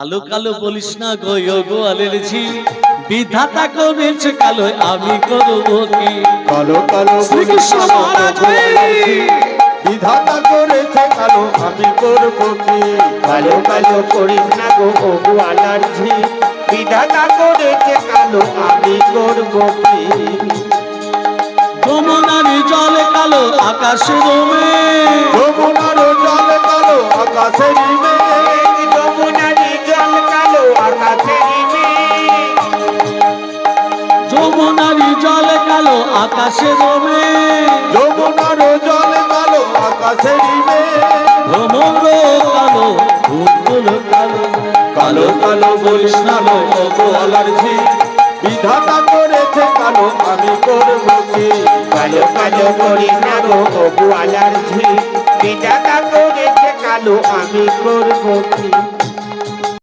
কালো কালো বলিস না গো আলেরজি বিধাতা করেছে কালো আমি করব কি কালো কালো শ্রীকৃষ্ণ মহারাজ বিধাতা করেছে কালো আমি করব কি কালো কালো করিস না গো ওগো আলার্জি বিধাতা করেছে কালো আমি করব কি যমুনার জল কালো আকাশের মেঘ যমুনার জল কালো আকাশের মেঘ যমুনারি জল কালো আকাশের মেঘ যমুনার জল কালো আকাশের মেঘ যমুনার জল কালো আকাশের মেঘ ভ্রমর কালো ভূগোল কালো কালো কালো বলিস না গো আলেরজি বিধাতা করেছে কালো আমি করব কি কালো কালো করিস না গো ওগো আলার্জি বিধাতা করেছে কালো আমি করব কি